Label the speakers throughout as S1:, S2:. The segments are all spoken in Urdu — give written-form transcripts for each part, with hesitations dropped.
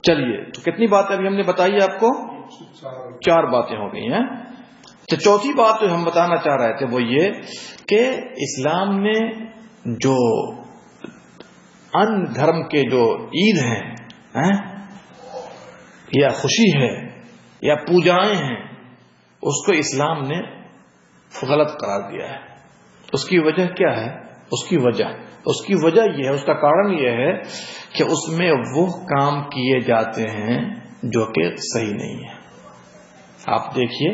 S1: چلیے تو کتنی باتیں ابھی ہم نے بتائی آپ کو؟ 4 باتیں ہو گئی ہیں. تو چوتھی بات جو ہم بتانا چاہ رہے تھے وہ یہ کہ اسلام نے جو ان دھرم کے جو عید ہیں یا خوشی ہے یا پوجائیں ہیں اس کو اسلام نے غلط قرار دیا ہے. اس کی وجہ کیا ہے؟ اس کی وجہ یہ ہے، اس کا کارن یہ ہے کہ اس میں وہ کام کیے جاتے ہیں جو کہ صحیح نہیں ہے. آپ دیکھیے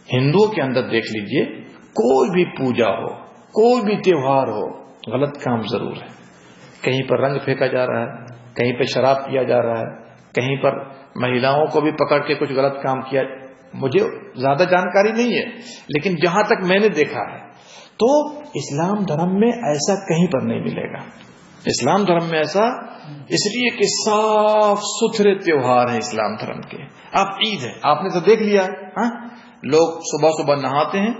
S1: ہندوؤں کے اندر دیکھ لیجئے، کوئی بھی پوجا ہو، کوئی بھی تہوار ہو، غلط کام ضرور ہے. کہیں پر رنگ پھینکا جا رہا ہے، کہیں پہ شراب پیا جا رہا ہے، کہیں پر مہیلاؤں کو بھی پکڑ کے کچھ غلط کام کیا. مجھے زیادہ جانکاری نہیں ہے لیکن جہاں تک میں نے دیکھا ہے تو اسلام دھرم میں ایسا کہیں پر نہیں ملے گا. اسلام دھرم میں ایسا اس لیے کہ صاف ستھرے تہوار ہیں اسلام دھرم کے. اب عید ہے، آپ نے تو دیکھ لیا، لوگ صبح صبح نہاتے ہیں،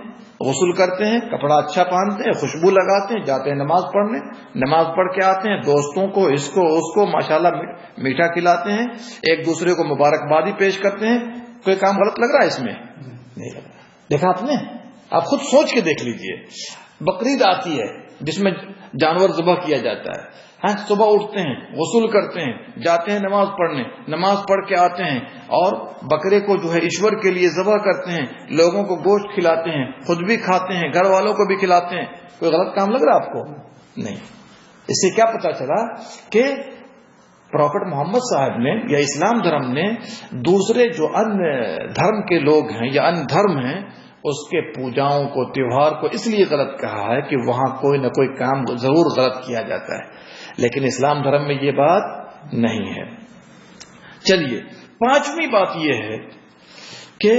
S1: غسل کرتے ہیں، کپڑا اچھا پہنتے ہیں، خوشبو لگاتے ہیں، جاتے ہیں نماز پڑھنے، نماز پڑھ کے آتے ہیں، دوستوں کو اس کو اس کو ماشاءاللہ میٹھا کھلاتے ہیں، ایک دوسرے کو مبارکبادی پیش کرتے ہیں. کوئی کام غلط لگ رہا ہے اس میں؟ نہیں لگ رہا. دیکھا آپ نے؟ آپ خود سوچ کے دیکھ لیجئے. بقرعید آتی ہے جس میں جانور ذبح کیا جاتا ہے، صبح اٹھتے ہیں، غسل کرتے ہیں، جاتے ہیں نماز پڑھنے، نماز پڑھ کے آتے ہیں اور بکرے کو جو ہے ایشور کے لیے ذبح کرتے ہیں، لوگوں کو گوشت کھلاتے ہیں، خود بھی کھاتے ہیں، گھر والوں کو بھی کھلاتے ہیں. کوئی غلط کام لگ رہا آپ کو؟ نہیں. اس سے کیا پتا چلا کہ پروفٹ محمد صاحب نے یا اسلام دھرم نے دوسرے جو ان دھرم کے لوگ ہیں یا ان دھرم ہیں اس کے پوجاؤں کو، تیوہار کو اس لیے غلط کہا ہے کہ وہاں کوئی نہ کوئی کام ضرور غلط کیا جاتا ہے، لیکن اسلام دھرم میں یہ بات نہیں ہے. چلیے 5ویں بات یہ ہے کہ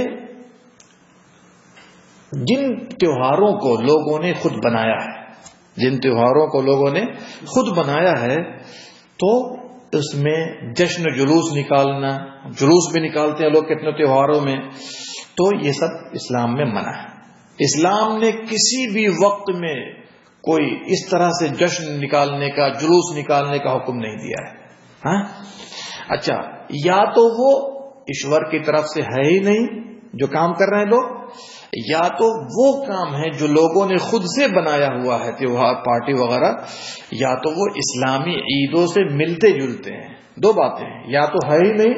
S1: جن تیوہاروں کو لوگوں نے خود بنایا ہے، جن تیوہاروں کو لوگوں نے خود بنایا ہے تو اس میں جشن جلوس نکالنا، جلوس بھی نکالتے ہیں لوگ کتنے تیوہاروں میں، تو یہ سب اسلام میں منع ہے. اسلام نے کسی بھی وقت میں کوئی اس طرح سے جشن نکالنے کا، جلوس نکالنے کا حکم نہیں دیا ہے. اچھا، یا تو وہ ایشور کی طرف سے ہے ہی نہیں جو کام کر رہے ہیں لوگ، یا تو وہ کام ہے جو لوگوں نے خود سے بنایا ہوا ہے تیوہار پارٹی وغیرہ، یا تو وہ اسلامی عیدوں سے ملتے جلتے ہیں. 2 باتیں ہیں، یا تو ہے ہی نہیں،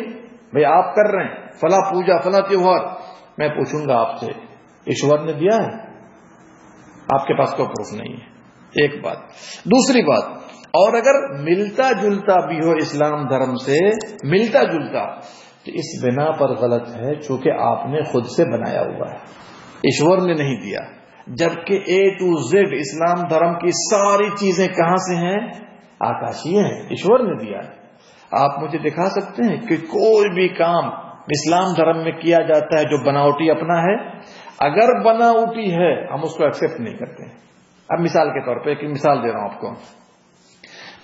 S1: بھئی آپ کر رہے ہیں فلاں پوجا فلاں تیوہار، میں پوچھوں گا آپ سے ایشور نے دیا ہے؟ آپ کے پاس کوئی پروف نہیں ہے. ایک بات. دوسری بات، اور اگر ملتا جلتا بھی ہو اسلام دھرم سے، ملتا جلتا، تو اس بنا پر غلط ہے چونکہ آپ نے خود سے بنایا ہوا ہے، ایشور نے نہیں دیا. جبکہ A to Z اسلام دھرم کی ساری چیزیں کہاں سے ہیں؟ آکاشی ہیں، ایشور نے دیا ہے. آپ مجھے دکھا سکتے ہیں کہ کوئی بھی کام اسلام دھرم میں کیا جاتا ہے جو بناوٹی اپنا ہے؟ اگر بناوٹی ہے ہم اس کو ایکسپٹ نہیں کرتے. اب مثال کے طور پہ ایک مثال دے رہا ہوں آپ کو.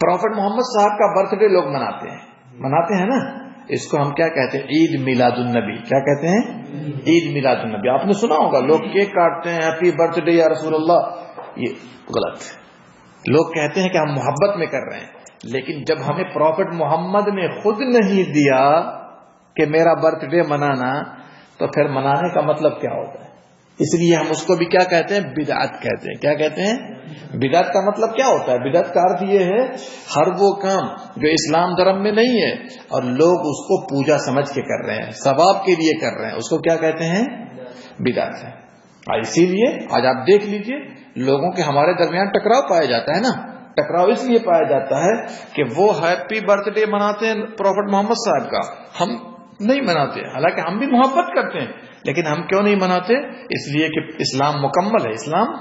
S1: پروفٹ محمد صاحب کا برتھ ڈے لوگ مناتے ہیں نا، اس کو ہم کیا کہتے ہیں؟ عید میلاد النبی. کیا کہتے ہیں؟ عید میلاد النبی. آپ نے سنا ہوگا لوگ کیک کاٹتے ہیں، ہیپی برتھ ڈے یا رسول اللہ. یہ غلط ہے. لوگ کہتے ہیں کہ ہم محبت میں کر رہے ہیں، لیکن جب ہمیں پروفٹ محمد نے خود نہیں دیا کہ میرا برتھ ڈے منانا، تو پھر منانے کا مطلب کیا ہوتا ہے؟ اس لیے ہم اس کو بھی کیا کہتے ہیں؟ بدعت کہتے ہیں. کیا کہتے ہیں؟ بدعت کا مطلب کیا ہوتا ہے؟ بدعت کا ارتھ یہ ہے ہر وہ کام جو اسلام دھرم میں نہیں ہے اور لوگ اس کو پوجا سمجھ کے کر رہے ہیں، ثواب کے لیے کر رہے ہیں، اس کو کیا کہتے ہیں؟ بدعت ہے. اور اسی لیے آج آپ دیکھ لیجئے لوگوں کے ہمارے درمیان ٹکراؤ پایا جاتا ہے نا. ٹکراؤ اس لیے پایا جاتا ہے کہ وہ ہیپی برتھ ڈے مناتے ہیں پروفٹ محمد صاحب کا، ہم نہیں مناتے. حالانکہ ہم بھی محبت کرتے ہیں، لیکن ہم کیوں نہیں مناتے؟ اس لیے کہ اسلام مکمل ہے. اسلام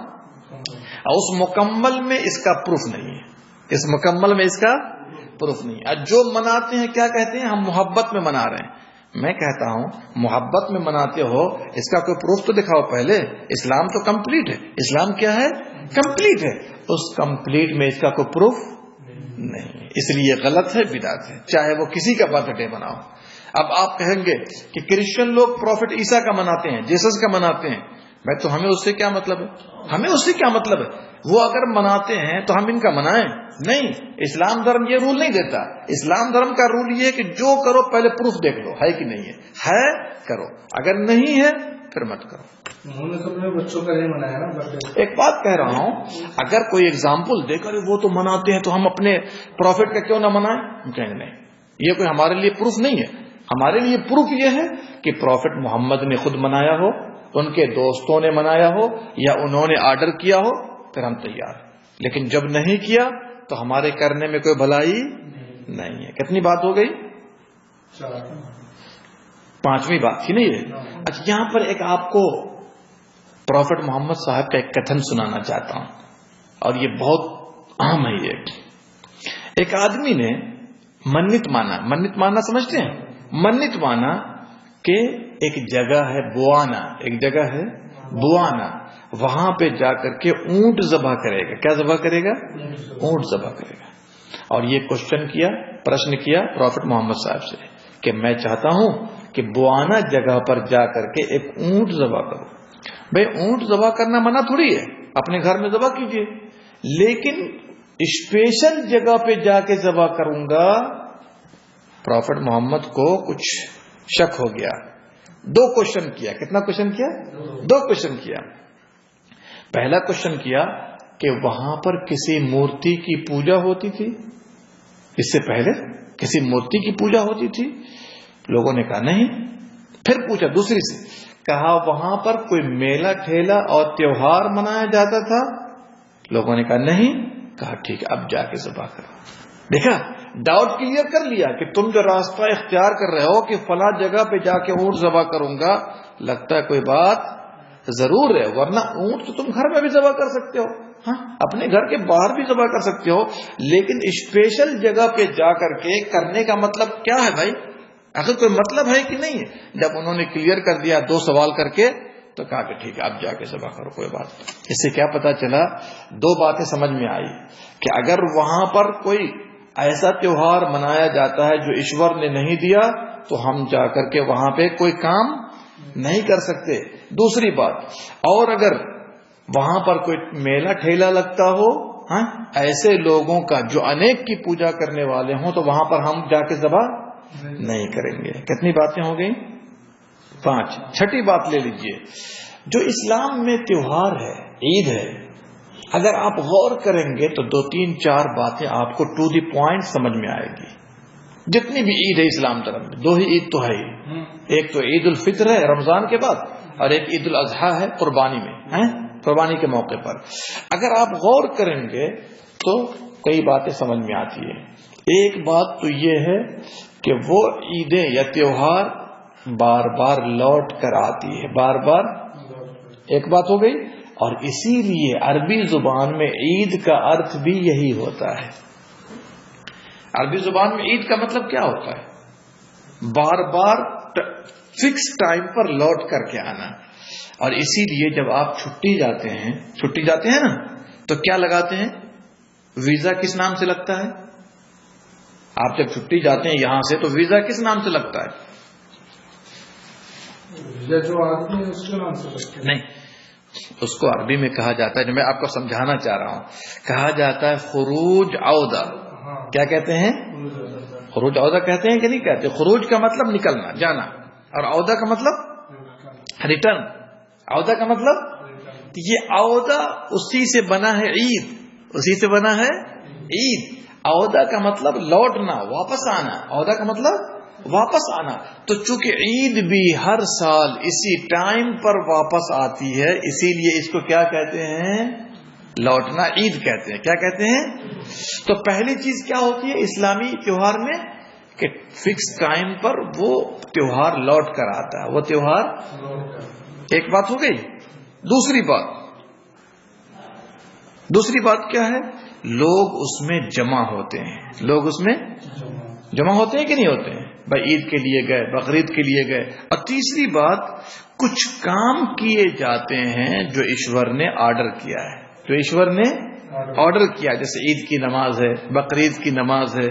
S1: اس مکمل میں اس کا پروف نہیں ہے، اس مکمل میں اس کا پروف نہیں ہے. جو مناتے ہیں کیا کہتے ہیں؟ ہم محبت میں منا رہے ہیں. میں کہتا ہوں محبت میں مناتے ہو، اس کا کوئی پروف تو دکھاؤ پہلے. اسلام تو کمپلیٹ ہے. اسلام کیا ہے؟ کمپلیٹ ہے. اس کمپلیٹ میں اس کا کوئی پروف نہیں، اس لیے غلط ہے، بدعت ہے، چاہے وہ کسی کا برتھ ڈے مناؤ. اب آپ کہیں گے کہ کرسچن لوگ پروفٹ عیسیٰ کا مناتے ہیں، جیسس کا مناتے ہیں. بھائی تو ہمیں اس سے کیا مطلب ہے؟ ہمیں اس سے کیا مطلب ہے؟ وہ اگر مناتے ہیں تو ہم ان کا منائیں؟ نہیں، اسلام دھرم یہ رول نہیں دیتا. اسلام دھرم کا رول یہ ہے کہ جو کرو پہلے پروف دیکھ لو ہے کہ نہیں ہے کرو، اگر نہیں ہے پھر مت کرو.
S2: انہوں نے تو اپنے بچوں کا نہیں منایا نا برتھڈے.
S1: ایک بات کہہ رہا ہوں، اگر کوئی اگزامپل دے کر وہ تو مناتے ہیں تو ہم اپنے پروفٹ کا کیوں نہ منائیں؟ ہم کہیں گے نہیں، یہ کوئی ہمارے لیے پروف نہیں ہے. ہمارے لیے پروف یہ ہے کہ پروفٹ محمد نے خود منایا ہو، ان کے دوستوں نے منایا ہو، یا انہوں نے آرڈر کیا ہو، پھر ہم تیار. لیکن جب نہیں کیا تو ہمارے کرنے میں کوئی بھلائی نہیں ہے. کتنی بات ہو گئی؟ 5ویں بات تھی نا یہ. اچھا، یہاں پر ایک آپ کو پروفٹ محمد صاحب کا ایک کتھن سنانا چاہتا ہوں، اور یہ بہت اہم ہے. یہ ایک آدمی نے منت مانا. منت مانا سمجھتے ہیں؟ منت مانا کہ ایک جگہ ہے بوانا، ایک جگہ ہے بوانا، وہاں پہ جا کر کے اونٹ ذبح کرے گا. کیا ذبح کرے گا؟ اونٹ ذبح کرے گا. اور یہ پرشن کیا پروفٹ محمد صاحب سے کہ میں چاہتا ہوں کہ بوانا جگہ پر جا کر کے ایک اونٹ ذبح کرو. بھئی اونٹ ذبح کرنا منع تھوڑی ہے، اپنے گھر میں ذبح کیجئے، لیکن اسپیشل جگہ پہ جا کے ذبح کروں گا. پروفٹ محمد کو کچھ شک ہو گیا. 2 کوشچن کیا. کتنا کوشچن کیا؟ 2 کوشچن کیا. پہلا کوشچن کیا کہ وہاں پر کسی مورتی کی پوجا ہوتی تھی؟ اس سے پہلے کسی مورتی کی پوجا ہوتی تھی؟ لوگوں نے کہا نہیں. پھر پوچھا دوسری سے، کہا وہاں پر کوئی میلہ ٹھیلا اور تیوہار منایا جاتا تھا؟ لوگوں نے کہا نہیں. کہا ٹھیک ہے، اب جا کے ذبح کرو. دیکھا، ڈاؤٹ کلیئر کر لیا کہ تم جو راستہ اختیار کر رہے ہو کہ فلاں جگہ پہ جا کے اونٹ ذبح کروں گا، لگتا ہے کوئی بات ضرور ہے، ورنہ اونٹ تو تم گھر میں بھی ذبح کر سکتے ہو، ہاں اپنے گھر کے باہر بھی ذبح کر سکتے ہو، لیکن اسپیشل جگہ پہ جا کر کے کرنے کا مطلب کیا ہے بھائی؟ آخر کوئی مطلب ہے کہ نہیں ہے؟ جب انہوں نے کلیئر کر دیا 2 سوال کر کے، تو کہا کہ ٹھیک ہے اب جا کے ذبح کرو، کوئی بات. اس سے کیا پتا چلا؟ 2 باتیں سمجھ میں آئی کہ اگر وہاں پر کوئی ایسا تیوہار منایا جاتا ہے جو ایشور نے نہیں دیا تو ہم جا کر کے وہاں پہ کوئی کام نہیں کر سکتے. دوسری بات، اور اگر وہاں پر کوئی میلہ ٹھیلا لگتا ہو ایسے لوگوں کا جو انیک کی پوجا کرنے والے ہوں، تو وہاں پر ہم جا کے ذبح نہیں کریں گے. کتنی باتیں ہو گئی؟ 5. چھٹی بات لے لیجئے. جو اسلام میں تیوہار ہے، عید ہے، اگر آپ غور کریں گے تو 2 3 4 باتیں آپ کو ٹو دی پوائنٹ سمجھ میں آئے گی. جتنی بھی عید ہے اسلام طرف میں، 2 ہی عید تو ہے ہی. ایک تو عید الفطر ہے رمضان کے بعد، اور ایک عید الاضحیٰ ہے قربانی میں، قربانی کے موقع پر. اگر آپ غور کریں گے تو کئی باتیں سمجھ میں آتی ہے. ایک بات تو یہ ہے کہ وہ عیدیں یا تیوہار بار بار لوٹ کر آتی ہے، بار بار. ایک بات ہو گئی. اور اسی لیے عربی زبان میں عید کا ارتھ بھی یہی ہوتا ہے. عربی زبان میں عید کا مطلب کیا ہوتا ہے؟ بار بار فکس ٹائم پر لوٹ کر کے آنا. اور اسی لیے جب آپ چھٹی جاتے ہیں نا، تو کیا لگاتے ہیں؟ ویزا کس نام سے لگتا ہے؟ آپ جب چھٹی جاتے ہیں یہاں سے تو ویزا کس نام سے لگتا ہے؟
S2: ویزا جو آدمی ہے اس کے نام سے لگتا ہے.
S1: نہیں، اس کو عربی میں کہا جاتا ہے، جو میں آپ کو سمجھانا چاہ رہا ہوں، کہا جاتا ہے خروج عودہ. کیا کہتے ہیں؟ خروج عودہ کہتے ہیں کہ نہیں کہتے؟ خروج کا مطلب نکلنا، جانا، اور عودہ کا مطلب ریٹرن. عودہ کا مطلب یہ عودہ اسی سے بنا ہے عید، اسی سے بنا ہے عید. عودہ کا مطلب لوٹنا، واپس آنا. عودہ کا مطلب واپس آنا. تو چونکہ عید بھی ہر سال اسی ٹائم پر واپس آتی ہے، اسی لیے اس کو کیا کہتے ہیں؟ لوٹنا عید کہتے ہیں. کیا کہتے ہیں؟ تو پہلی چیز کیا ہوتی ہے اسلامی تیوہار میں کہ فکس ٹائم پر وہ تیوہار لوٹ کر آتا ہے، وہ تیوہار. ایک بات ہو گئی. دوسری بات کیا ہے؟ لوگ اس میں جمع ہوتے ہیں. لوگ اس میں جمع ہوتے ہیں کہ نہیں ہوتے ہیں؟ بھائی عید کے لیے گئے، بقرعید کے لیے گئے. اور تیسری بات، کچھ کام کیے جاتے ہیں جو ایشور نے آرڈر کیا ہے، جو ایشور نے آرڈر کیا، جیسے عید کی نماز ہے، بقرعید کی نماز ہے.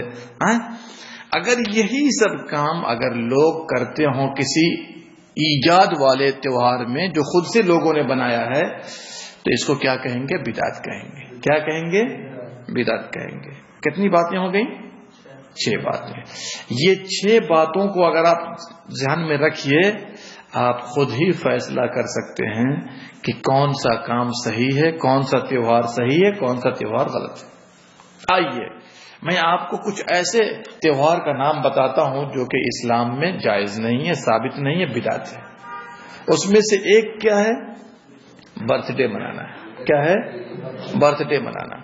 S1: اگر یہی سب کام اگر لوگ کرتے ہوں کسی ایجاد والے تہوار میں جو خود سے لوگوں نے بنایا ہے تو اس کو کیا کہیں گے؟ بدعت کہیں گے. کیا کہیں گے؟ بدعت کہیں گے. کتنی باتیں ہو گئیں؟ 6 باتیں. یہ 6 باتوں کو اگر آپ ذہن میں رکھیے آپ خود ہی فیصلہ کر سکتے ہیں کہ کون سا کام صحیح ہے، کون سا تہوار صحیح ہے، کون سا تہوار غلط ہے. آئیے میں آپ کو کچھ ایسے تہوار کا نام بتاتا ہوں جو کہ اسلام میں جائز نہیں ہے، ثابت نہیں ہے، بدعت ہے. اس میں سے ایک کیا ہے؟ برتھ ڈے منانا ہے. کیا ہے؟ برتھ ڈے منانا.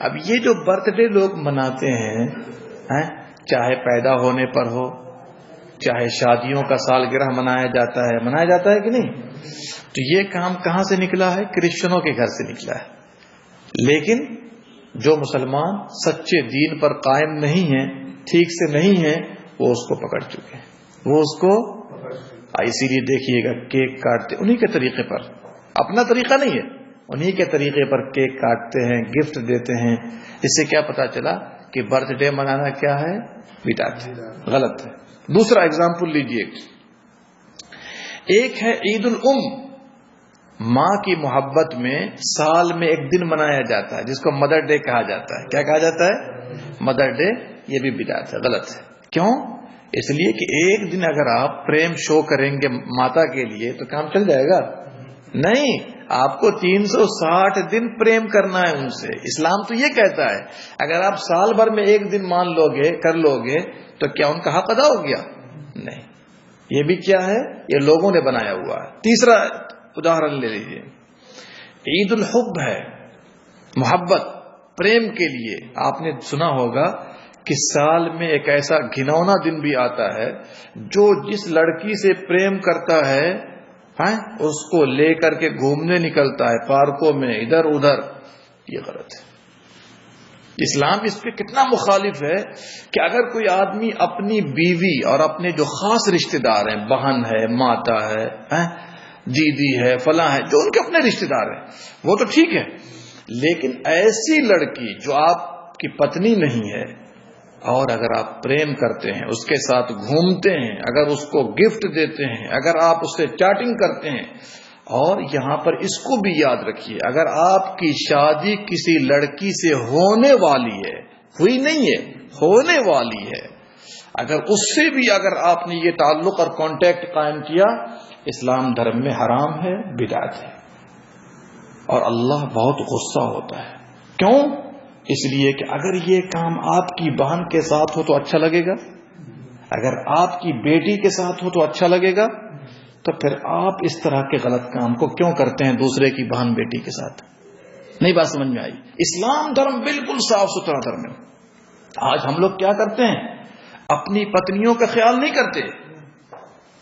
S1: اب یہ جو برتھ ڈے لوگ مناتے ہیں چاہے پیدا ہونے پر ہو، چاہے شادیوں کا سالگرہ منایا جاتا ہے کہ نہیں؟ تو یہ کام کہاں سے نکلا ہے؟ کرسچنوں کے گھر سے نکلا ہے. لیکن جو مسلمان سچے دین پر قائم نہیں ہیں، ٹھیک سے نہیں ہیں، وہ اس کو پکڑ چکے ہیں. وہ اس کو اسی لیے دیکھیے گا کیک کاٹتے انہی کے طریقے پر، اپنا طریقہ نہیں ہے، انہی کے طریقے پر کیک کاٹتے ہیں، گفٹ دیتے ہیں. اس سے کیا پتا چلا کہ برتھ ڈے منانا کیا ہے؟ بدعت ہے، غلط ہے. دوسرا اگزامپل لیجئے. ایک ہے عید الام، ماں کی محبت میں سال میں ایک دن منایا جاتا ہے جس کو مدر ڈے کہا جاتا ہے. کیا کہا جاتا ہے؟ Mother day. یہ بھی بدعت ہے، غلط ہے. کیوں؟ اس لیے کہ ایک دن اگر آپ پریم شو کریں گے ماتا کے لیے تو کام چل جائے گا؟ نہیں، آپ کو 360 دن پریم کرنا ہے ان سے. اسلام تو یہ کہتا ہے اگر آپ سال بھر میں ایک دن مان لو گے، کر لو گے، تو کیا ان کا حق ادا ہو گیا؟ نہیں. یہ بھی کیا ہے؟ یہ لوگوں نے بنایا ہوا ہے. تیسرا اداہرن لے لیجیے. عید الحب ہے، محبت، پریم کے لیے. آپ نے سنا ہوگا کہ سال میں ایک ایسا گھنونا دن بھی آتا ہے جو جس لڑکی سے پریم کرتا ہے اس کو لے کر کے گھومنے نکلتا ہے پارکوں میں ادھر ادھر. یہ غلط ہے. اسلام اس پہ کتنا مخالف ہے کہ اگر کوئی آدمی اپنی بیوی اور اپنے جو خاص رشتہ دار ہیں، بہن ہے، ماتا ہے، دیدی ہے، فلاں ہے، جو ان کے اپنے رشتہ دار ہیں، وہ تو ٹھیک ہے. لیکن ایسی لڑکی جو آپ کی پتنی نہیں ہے اور اگر آپ پریم کرتے ہیں، اس کے ساتھ گھومتے ہیں، اگر اس کو گفٹ دیتے ہیں، اگر آپ اس سے چیٹنگ کرتے ہیں، اور یہاں پر اس کو بھی یاد رکھیے اگر آپ کی شادی کسی لڑکی سے ہونے والی ہے، ہوئی نہیں ہے، ہونے والی ہے، اگر اس سے بھی اگر آپ نے یہ تعلق اور کانٹیکٹ قائم کیا، اسلام دھرم میں حرام ہے، بدعت ہے. اور اللہ بہت غصہ ہوتا ہے. کیوں؟ اس لیے کہ اگر یہ کام آپ کی بہن کے ساتھ ہو تو اچھا لگے گا، اگر آپ کی بیٹی کے ساتھ ہو تو اچھا لگے گا، تو پھر آپ اس طرح کے غلط کام کو کیوں کرتے ہیں دوسرے کی بہن بیٹی کے ساتھ؟ نہیں بات سمجھ میں آئی؟ اسلام دھرم بالکل صاف ستھرا دھرم ہے. آج ہم لوگ کیا کرتے ہیں؟ اپنی پتنیوں کا خیال نہیں کرتے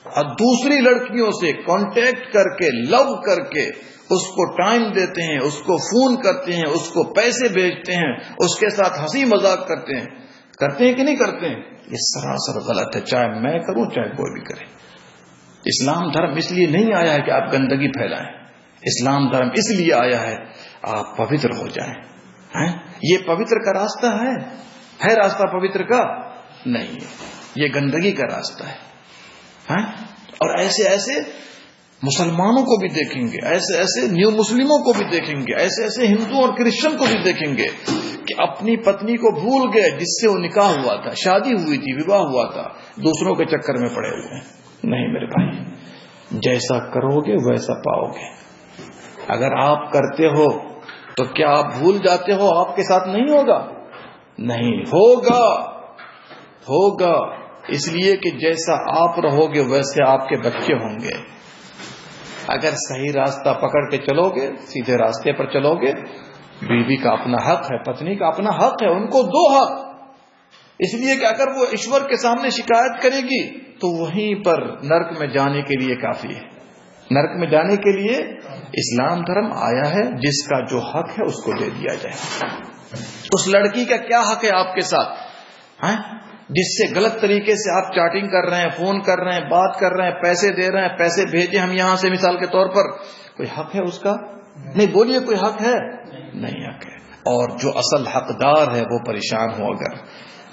S1: اور دوسری لڑکیوں سے کانٹیکٹ کر کے، لو کر کے اس کو ٹائم دیتے ہیں، اس کو فون کرتے ہیں، اس کو پیسے بھیجتے ہیں، اس کے ساتھ ہنسی مذاق کرتے ہیں کہ نہیں کرتے ہیں؟ یہ سراسر غلط ہے، چاہے میں کروں چاہے کوئی بھی کرے. اسلام دھرم اس لیے نہیں آیا ہے کہ آپ گندگی پھیلائیں. اسلام دھرم اس لیے آیا ہے آپ پوتر ہو جائیں. یہ پوتر کا راستہ ہے راستہ پوتر کا نہیں ہے، یہ گندگی کا راستہ ہے. اور ایسے مسلمانوں کو بھی دیکھیں گے، ایسے نیو مسلموں کو بھی دیکھیں گے، ایسے ہندو اور کرسچن کو بھی دیکھیں گے کہ اپنی پتنی کو بھول گئے جس سے وہ نکاح ہوا تھا، شادی ہوئی تھی، وواہ ہوا تھا، دوسروں کے چکر میں پڑے ہوئے ہیں. نہیں میرے بھائی، جیسا کرو گے ویسا پاؤ گے. اگر آپ کرتے ہو تو کیا آپ بھول جاتے ہو آپ کے ساتھ نہیں ہوگا؟ نہیں ہوگا. اس لیے کہ جیسا آپ رہو گے ویسے آپ کے بچے ہوں گے. اگر صحیح راستہ پکڑ کے چلو گے، سیدھے راستے پر چلو گے، بیوی کا اپنا حق ہے، پتنی کا اپنا حق ہے، ان کو دو حق. اس لیے کہ اگر وہ ایشور کے سامنے شکایت کرے گی تو وہیں پر نرک میں جانے کے لیے کافی ہے. نرک میں جانے کے لیے اسلام دھرم آیا ہے جس کا جو حق ہے اس کو دے دیا جائے. اس لڑکی کا کیا حق ہے آپ کے ساتھ جس سے غلط طریقے سے آپ چیٹنگ کر رہے ہیں، فون کر رہے ہیں، بات کر رہے ہیں، پیسے دے رہے ہیں، پیسے بھیجے ہم یہاں سے مثال کے طور پر، کوئی حق ہے اس کا؟ نہیں. بولیے کوئی حق ہے؟ نہیں حق ہے. اور جو اصل حقدار ہے وہ پریشان ہو. اگر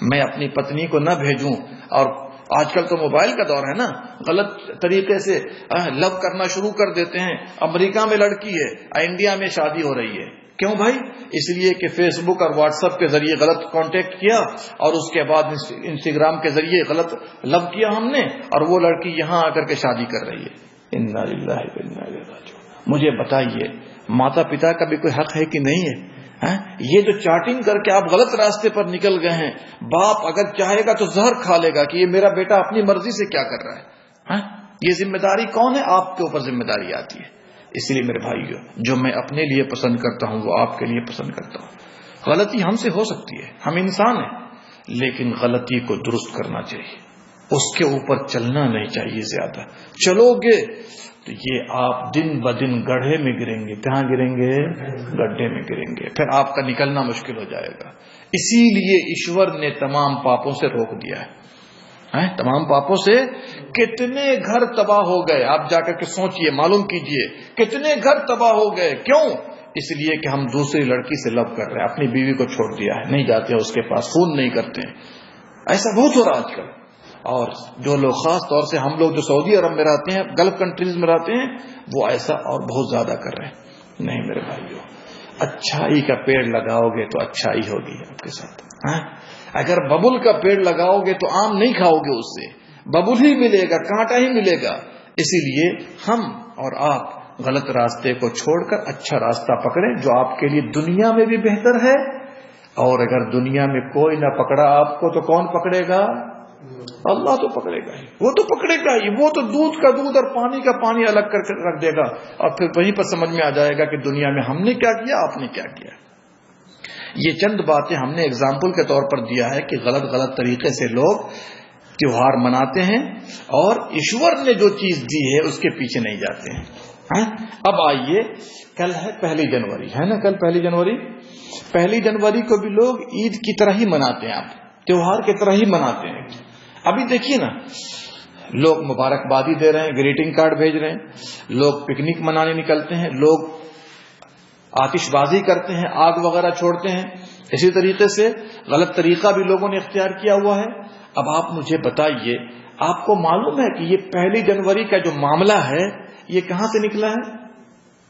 S1: میں اپنی پتنی کو نہ بھیجوں آج کل تو موبائل کا دور ہے نا، غلط طریقے سے لو کرنا شروع کر دیتے ہیں. امریکہ میں لڑکی ہے، انڈیا میں شادی ہو رہی ہے. کیوں بھائی؟ اس لیے کہ فیس بک اور واٹس ایپ کے ذریعے غلط کانٹیکٹ کیا اور اس کے بعد انسٹاگرام کے ذریعے غلط لو کیا ہم نے، اور وہ لڑکی یہاں آ کر کے شادی کر رہی ہے. انا للہ و انا الیہ راجعون. مجھے بتائیے ماتا پتا کا بھی کوئی حق ہے کہ نہیں ہے؟ یہ جو چاٹنگ کر کے آپ غلط راستے پر نکل گئے ہیں، باپ اگر چاہے گا تو زہر کھا لے گا کہ یہ میرا بیٹا اپنی مرضی سے کیا کر رہا ہے. یہ ذمہ داری کون ہے؟ آپ کے اوپر ذمہ داری آتی ہے. اس لیے میرے بھائیو، جو میں اپنے لیے پسند کرتا ہوں وہ آپ کے لیے پسند کرتا ہوں. غلطی ہم سے ہو سکتی ہے، ہم انسان ہیں، لیکن غلطی کو درست کرنا چاہیے، اس کے اوپر چلنا نہیں چاہیے. زیادہ چلو گے تو یہ آپ دن بدن گڑھے میں گریں گے. کہاں گریں گے؟ گڈھے میں گریں گے. پھر آپ کا نکلنا مشکل ہو جائے گا. اسی لیے ایشور نے تمام پاپوں سے روک دیا ہے. تمام پاپوں سے کتنے گھر تباہ ہو گئے، آپ جا کر کے سوچئے، معلوم کیجئے کتنے گھر تباہ ہو گئے. کیوں؟ اس لیے کہ ہم دوسری لڑکی سے لو کر رہے ہیں، اپنی بیوی کو چھوڑ دیا ہے، نہیں جاتے ہیں اس کے پاس، فون نہیں کرتے ہیں. ایسا بہت ہو رہا آج کل. اور جو لوگ خاص طور سے ہم لوگ جو سعودی عرب میں رہتے ہیں، گلف کنٹریز میں رہتے ہیں، وہ ایسا اور بہت زیادہ کر رہے ہیں. نہیں میرے بھائیو، اچھائی کا پیڑ لگاؤ گے تو اچھائی ہوگی آپ کے ساتھ. اگر ببل کا پیڑ لگاؤ گے تو آم نہیں کھاؤ گے، اس سے ببل ہی ملے گا، کانٹا ہی ملے گا. اسی لیے ہم اور آپ غلط راستے کو چھوڑ کر اچھا راستہ پکڑیں جو آپ کے لیے دنیا میں بھی بہتر ہے. اور اگر دنیا میں کوئی نہ پکڑا آپ کو تو کون پکڑے گا؟ اللہ تو پکڑے گا ہی، وہ تو پکڑے گا ہی. وہ تو دودھ کا دودھ اور پانی کا پانی الگ کر کے رکھ دے گا، اور پھر وہیں پر سمجھ میں آ جائے گا کہ دنیا میں ہم نے کیا کیا، آپ نے کیا کیا. یہ چند باتیں ہم نے اگزامپل کے طور پر دیا ہے کہ غلط طریقے سے لوگ تیوہار مناتے ہیں اور ایشور نے جو چیز دی ہے اس کے پیچھے نہیں جاتے ہیں. اب آئیے، کل ہے 1 جنوری، ہے نا؟ کل 1 جنوری. 1 جنوری کو بھی لوگ عید کی طرح ہی مناتے ہیں، آپ تیوہار کی طرح ہی مناتے ہیں. ابھی دیکھیے نا، لوگ مبارکبادی دے رہے ہیں، گریٹنگ کارڈ بھیج رہے ہیں، لوگ پکنک منانے نکلتے ہیں، لوگ آتش بازی کرتے ہیں، آگ وغیرہ چھوڑتے ہیں. اسی طریقے سے غلط طریقہ بھی لوگوں نے اختیار کیا ہوا ہے. اب آپ مجھے بتائیے، آپ کو معلوم ہے کہ یہ 1 جنوری کا جو معاملہ ہے یہ کہاں سے نکلا ہے؟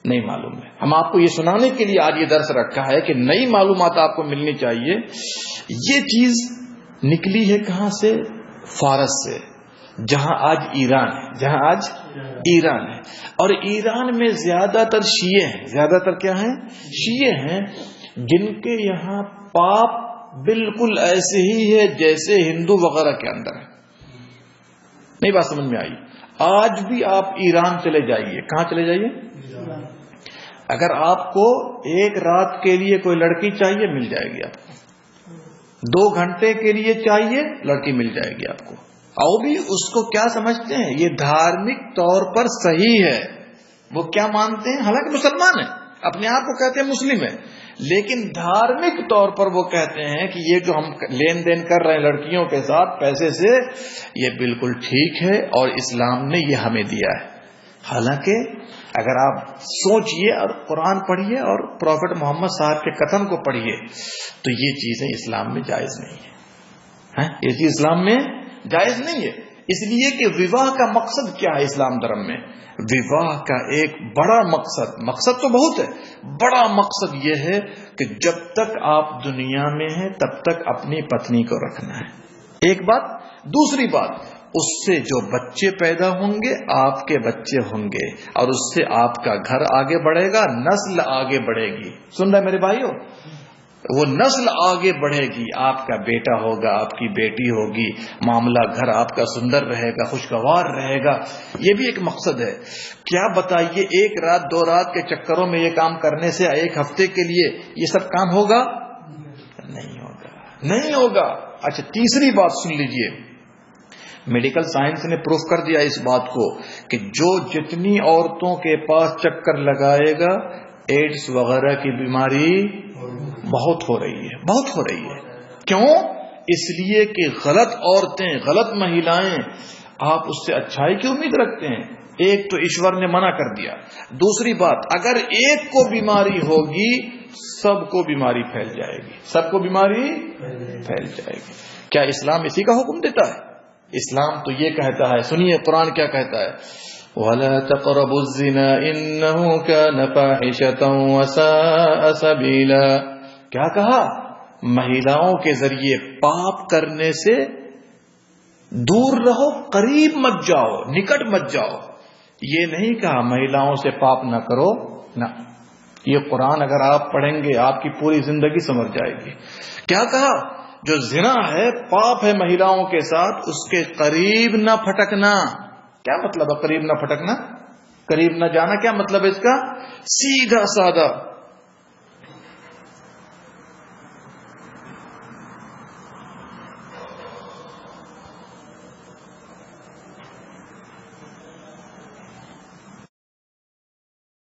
S1: نہیں معلوم ہے. ہم آپ کو یہ سنانے کے لیے آج یہ درس رکھا ہے کہ نئی معلومات آپ کو ملنی چاہیے. یہ چیز نکلی ہے کہاں سے؟ فارس سے، جہاں آج ایران ہے، جہاں آج ایران ہے. اور ایران میں زیادہ تر شیعہ ہیں. زیادہ تر کیا ہیں؟ شیعہ ہیں، جن کے یہاں پاپ بالکل ایسے ہی ہے جیسے ہندو وغیرہ کے اندر ہے. نہیں بات سمجھ میں آئی؟ آج بھی آپ ایران چلے جائیے. کہاں چلے جائیے؟ اگر آپ کو ایک رات کے لیے کوئی لڑکی چاہیے مل جائے گی آپ کو. 2 گھنٹے کے لیے چاہیے لڑکی مل جائے گی آپ کو. اور بھی اس کو کیا سمجھتے ہیں؟ یہ دھارمک طور پر صحیح ہے. وہ کیا مانتے ہیں؟ حالانکہ مسلمان ہیں، اپنے آپ کو کہتے ہیں مسلم ہے، لیکن دھارمک طور پر وہ کہتے ہیں کہ یہ جو ہم لین دین کر رہے ہیں لڑکیوں کے ساتھ پیسے سے، یہ بالکل ٹھیک ہے اور اسلام نے یہ ہمیں دیا ہے. حالانکہ اگر آپ سوچئے اور قرآن پڑھیے اور پروفٹ محمد صاحب کے قتل کو پڑھیے تو یہ چیزیں اسلام میں جائز نہیں ہے. یہ چیز اسلام میں جائز نہیں ہے. اس لیے کہ وواہ کا مقصد کیا ہے اسلام دھرم میں؟ وواہ کا ایک بڑا مقصد تو بہت ہے، بڑا مقصد یہ ہے کہ جب تک آپ دنیا میں ہیں تب تک اپنی پتنی کو رکھنا ہے. ایک بات. دوسری بات، اس سے جو بچے پیدا ہوں گے آپ کے بچے ہوں گے، اور اس سے آپ کا گھر آگے بڑھے گا، نسل آگے بڑھے گی. سن رہے میرے بھائیو؟ وہ نسل آگے بڑھے گی، آپ کا بیٹا ہوگا، آپ کی بیٹی ہوگی، معاملہ گھر آپ کا سندر رہے گا، خوشگوار رہے گا. یہ بھی ایک مقصد ہے. کیا بتائیے 1 رات 2 رات کے چکروں میں یہ کام کرنے سے 1 ہفتے کے لیے یہ سب کام ہوگا؟ نہیں ہوگا، نہیں ہوگا. اچھا، تیسری بات سن لیجئے. میڈیکل سائنس نے پروف کر دیا اس بات کو کہ جتنی عورتوں کے پاس چکر لگائے گا ایڈز وغیرہ کی بیماری بہت ہو رہی ہے، بہت ہو رہی ہے. کیوں؟ اس لیے کہ غلط عورتیں، غلط مہیلائیں. آپ اس سے اچھائی کی امید رکھتے ہیں. ایک تو ایشور نے منع کر دیا. دوسری بات، اگر ایک کو بیماری ہوگی سب کو بیماری پھیل جائے گی، سب کو بیماری پھیل جائے گی. کیا اسلام اسی کا حکم دیتا ہے؟ اسلام تو یہ کہتا ہے، سنیے قرآن کیا کہتا ہے، وَلَا تَقْرَبُوا الزِّنَا إِنَّهُ كَانَ فَاحِشَةً وَسَاءَ سَبِيلًا. کیا کہا؟ مہیلاؤں کے ذریعے پاپ کرنے سے دور رہو، قریب مت جاؤ، نکٹ مت جاؤ. یہ نہیں کہا مہیلاؤں سے پاپ نہ کرو، نہ. یہ قرآن اگر آپ پڑھیں گے آپ کی پوری زندگی سمجھ جائے گی. کیا کہا؟ جو زنا ہے، پاپ ہے مہیلاؤں کے ساتھ، اس کے قریب نہ پھٹکنا. کیا مطلب ہے قریب نہ پھٹکنا؟ قریب نہ جانا کیا مطلب ہے اس کا؟ سیدھا سادہ